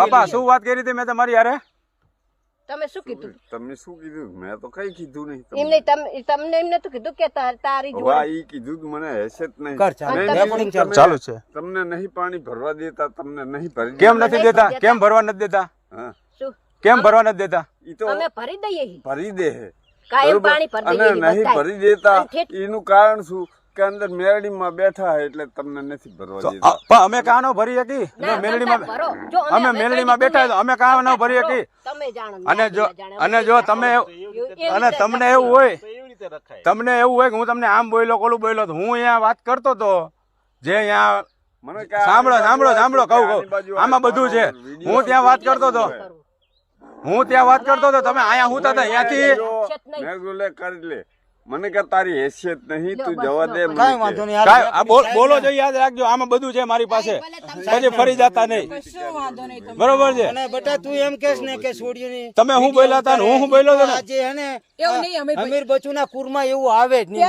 બાપા શું વાત કરી હતી મેં તમારી યારે? તમે શું કીધું? તમે શું કીધું? મેં તો કઈ કીધું નહીં. એમને તમને એમને તો કીધું કે તારી જોડે ઈ કીધું મને હેસિયત નહીં. ચાલુ છે. તમને નહીં પાણી ભરવા દેતા, તમને નહીં ભરી. કેમ નથી દેતા? કેમ ભરવા નથી દેતા? શું કેમ ભરવા નથી દેતા? ઈ તો અમે ભરી દઈએ ભરી દે કાયમ પાણી ભરી દઈએ અને નહીં ભરી દેતા એનું કારણ શું કે અંદર મેરડીમાં બેઠા હે એટલે તમને નથી ભરવા દેતા. પણ અમે કાનો ભરી હતી? અમે મેલડીમાં બેઠા અમે કાનો ભરી હતી. તમે જાણો. અને જો તમે અને તમને એવું હોય કે હું તમને આમ બોલ્યો કોલું બોલ્યો, હું અહીંયા વાત કરતો તો જે અહીંયા સાંભળો કહું આમાં બધું છે. હું ત્યાં વાત કરતો તો તમે અહીંયા હું હતા અહીંયાથી કરી લે. મને કે તારી હેસિયત નહીં, તું જવા દે. કઈ વાંધો નહીં, બોલો જો યાદ રાખજો, આમાં બધું છે મારી પાસે, પછી ફરી જતા નહીં. બરોબર છે? અને બેટા તું એમ કેસ ને કે છોડ્યું નહીં. તમે હું બોલ્યા હતા હું બોલ્યો હતો આજે હે ને અમીર બચુના કુરમાં એવું આવે જ નહીં.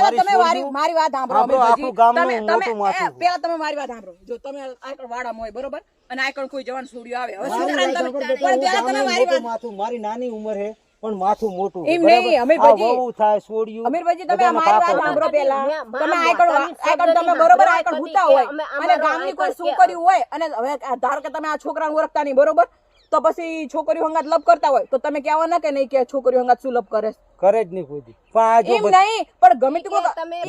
મારી વાત સાંભળો, આખું ગામનું મોટું માથું. પેલા તમે મારી વાત સાંભળો. જો તમે આકડ વાડામાં હોય બરોબર, અને આકડ કોઈ જવાન છોડ્યું આવે, હવે શું કરે તમે? પણ પેલા તમે મારી વાત, મારી નાની ઉંમર હે પણ માથું મોટું. એમ નહીં અમીરભાઈ, થાય છોડ્યું. અમીરભાઈ તમે મારી વાત સાંભળો પેલા. તમે આકડ તમે બરોબર આકડ હુતા હોય અને ગામની કોઈ છોકરી હોય અને હવે ધાર કે તમે આ છોકરાને ઓળખતા નહીં બરોબર, તો પછી છોકરીઓ હંગાત લપ કરતા હોય તો તમે કહેવા ના કે નહીં કે છોકરીઓ હંગાત શું લપ કરે? કરે જ નહીં કોઈ દી. પણ એમ નહીં, પણ ગમે તે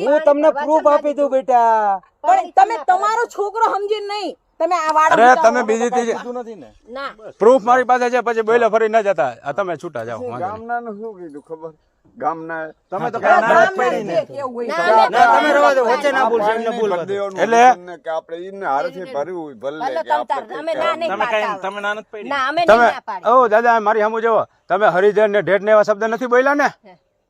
હું તમને પ્રૂફ આપી દઉં બેટા. પણ તમે તમારો છોકરો સમજી નહીં. તમે આ વાડા અરે તમે બીજી ત્રીજી પ્રૂફ મારી પાસે છે, પછી બોલ્યા ફરી ન જતા. તમે છૂટા જાઓ. ગામના નું શું કીધું ખબર? ગામના તમે તો તમે રવા દો, વચ્ચે ના બોલશો, એમને બોલવા દો. એટલે કે આપણે ઈને હારેથી ભર્યું ભલે તમે ના નહીં પાડતા. તમે ના નથી ના અમે નહીં ના પાડી. ઓ દાદા મારી સામું જોવો, તમે હરિજન ને ઢેઢ ને એવા શબ્દ નથી બોલ્યા ને?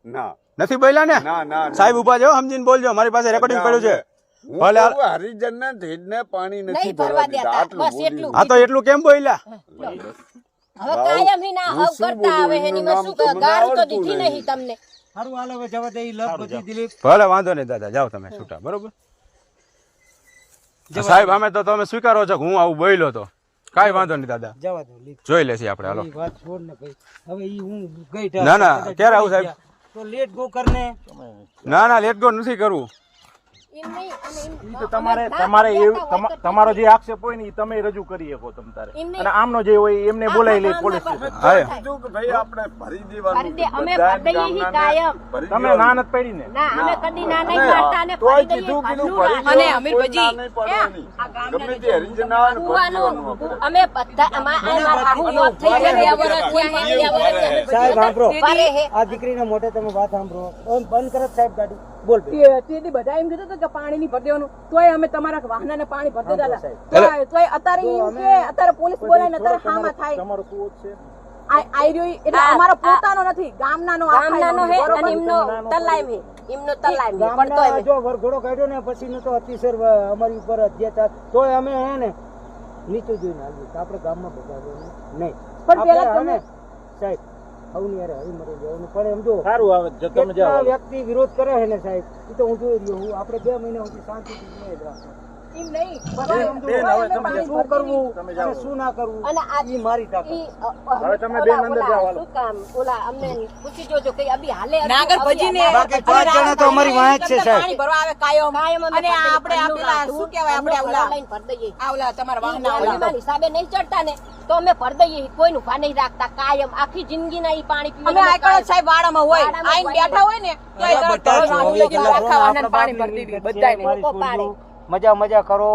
ના નથી બોલ્યા ને? ના સાહેબ ઉભા જાઓ, સમજીને બોલજો, મારી પાસે રેકોર્ડિંગ પડ્યું છે. ભલે હરિજન ના ઢેઢ ને પાણી નથી નહીં ભરવા દેતા, બસ એટલું. હા તો એટલું કેમ બોલ્યા? હવે કાયમ હી ના હવ કરતા આવે એની માં શું ગારું તો દીધી નહીં તમને. સારું હાલો હવે જવા દે. લપ બધી દિલીપ. ભલે વાંધો નહીં દાદા, જાઓ તમે છૂટા. બરોબર સાહેબ, અમે તો તમે સ્વીકારો છો કે હું આવું બોલ્યો તો કાઈ વાંધો નહીં દાદા, જવા દો. જોઈ લેશી આપણે. હાલો વાત છોડ ને ભાઈ, હવે ઈ હું ગઈ. ના ક્યારે આવું સાહેબ? તો લેટ ગો કરને. ના લેટ ગો નથી કરવું. તમારો જે આક્ષેપ હોય ને એ તમે રજૂ કરી શકો તમ તારે, અને આમનો જે હોય એમને બોલાવી લે પોલીસ સ્ટેશન. ભાઈ આપણે ભરી દેવાનું. અમે ભરી દઈએ હી કાયમ. તમે ના નથી પડી ને? ના અમે કદી ના નહીં પાડતા અને ભરી દઈએ. અને અમીરભાઈ ગમે તે હરિજન આવે ને ભરી દેવાનું. અમે બધા આખું મોત થઈ ગયા સાહેબ સાંભળો, આ દીકરીના મોઢે તમે વાત સાંભળો. બંધ કરો સાહેબ ગાડી. બોલ તેથી બધા એમ કીધું કે પાણી નહીં ભરી દેવાનું, તોય અમે તમારા વાહનાને પાણી ભરી દેતા હતા. તોય અત્યારે એમ કે અત્યારે પોલીસ બોલાય ને અત્યારે હામાં થાય. તમારો કુવો છે એટલે અમારો પોતાનો નથી, ગામનાનો હે અને એમનો તલાઈમ હે, એમનો તલાઈમ હે. પણ તોય જો વરઘોડો કાઢ્યો ને પછી નો તો અતિશય અમારી ઉપર અત્યાચાર, તોય અમે હે ને નીચું જોઈને આવ્યું કે આપણે ગામમાં બગાડવાનું નહીં. પણ પેલા તમે સાહેબ આવું યાર હરી મરી જવાનું. પણ એમ જો સારું આવે તમે જાઓ. વ્યક્તિ વિરોધ કરે છે ને સાહેબ, એ તો હું જોઈ રહ્યો હું. આપણે 2 મહિના સુધી શાંતિથી જ રાખવાનું. એમ નહીં શું કરવું અને શું ના કરવું એ મારી તાકાત. હવે તમે બેન અંદર જાઓ. શું કામ ઓલા અમને પૂછી જોજો કે અભી હાલે નાગર ભજીને બાકી 5 જણા તો અમારી વાંહે જ છે સાહેબ. પાણી ભરવા આવે કાયમ. અને આપણે આપેલા શું કહેવાય, આપણે ઓલા લઈને ભર દઈએ. આ ઓલા તમારા વાહના વાહના હિસાબે નહીં ચડતા ને તો અમે ભર દઈએ. કોઈનું ભા નહીં રાખતા કાયમ આખી જિંદગી ના ઈ પાણી પીવે. અમે આકળ સાહેબ વાડામાં હોય આઈને બેઠા હોય ને પાણી ભરી દીધી બધાને. મજા કરો.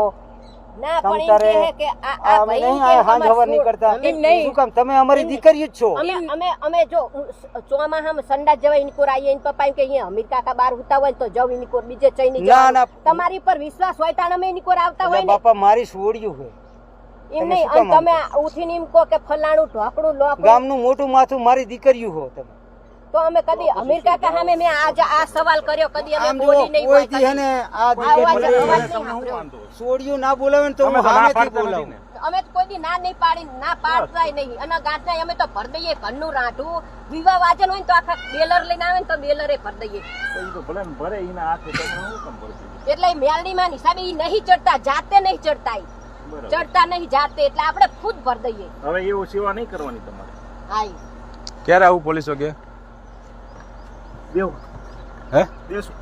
ના પણ એમ કે આ ભાઈ હાંજ હવા નહીં કરતા. શું કામ? તમે અમારી દીકરી જ છો. અમે જો ચોમાહામ સંડા જવા ઇનકોર આવીએ ઇન પપ્પા કે અહીંયા અમીર કાકા બાર હોતા હોય તો જવ ઇનકોર બીજે ચઈની ના તમારી પર વિશ્વાસ હોય તાણ અમે ઇનકોર આવતા હોય ને. બાપા મારી છોડ્યું છે એમ નહીં. અને તમે ઉઠીને એમ કહો કે ફલાણું ઢોકડું લોકડું ગામનું મોટું માથું મારી દીકરીયું હો તમે. તો અમે કદી અમીર કાકા સામે મેં આ સવાલ કર્યો કદી અમે બોલી નહીં હોય. છોડ્યું ના બોલાવે ને તો હું સામેથી બોલાવું. અમે કોઈ દી ના નહીં પાડી ના પાડતાય નહીં. અને ગાંઠના અમે તો ભર દઈએ. ઘરનું રાંધું વિવાહ વાજન હોય ને તો આખા બેલર લઈને આવે ને તો બેલરે ભર દઈએ. ભરે એના હાથે તમે શું કામ ભરતી? એટલે મેલડીમાં હિસાબે ઈ નહીં ચડતા, જાતે નહીં ચડતા. ચડતા નહીં જાતે એટલે આપણે ખુદ ભર દઈએ. હવે એવું સેવા નહીં કરવાની તમારે. હા ક્યારે આવું પોલીસો કે દેવ હે દેશું.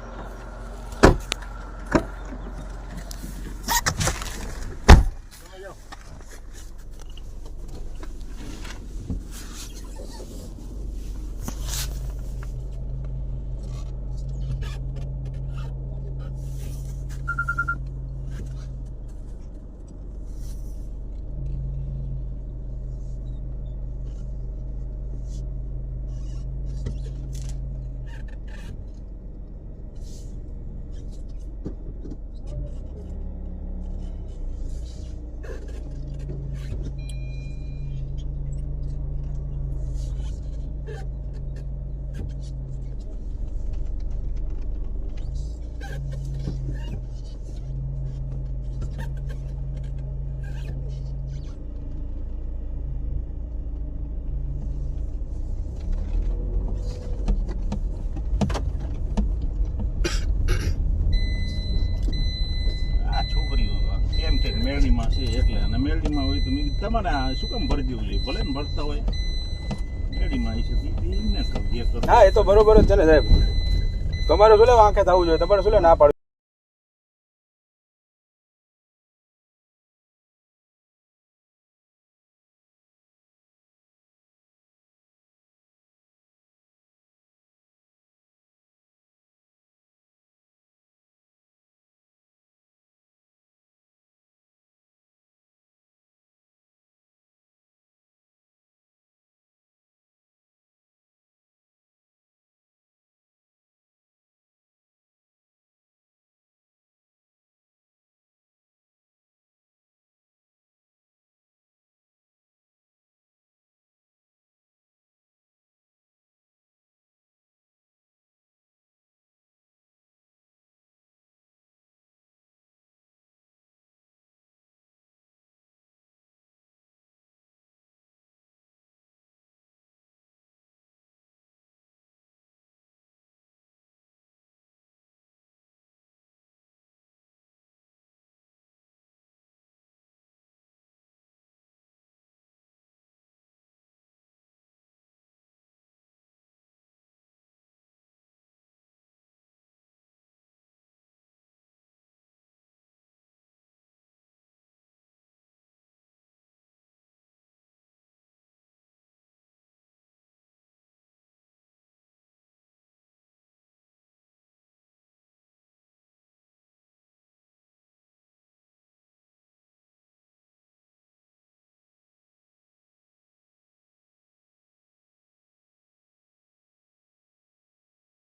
મેરડીમાં છે એટલે અને મેરડીમાં હોય તો મેં કીધું તમારે આ શું કામ ભરી દેવું જોઈએ ભલે ને ભરતા હોય મેરડીમાં આવી છે એમને કહું જે કરો. હા એ તો બરોબર જ છે ને સાહેબ તમારે શું લેવા આંખે થવું જોઈએ તમારે શું લે ના પાડવી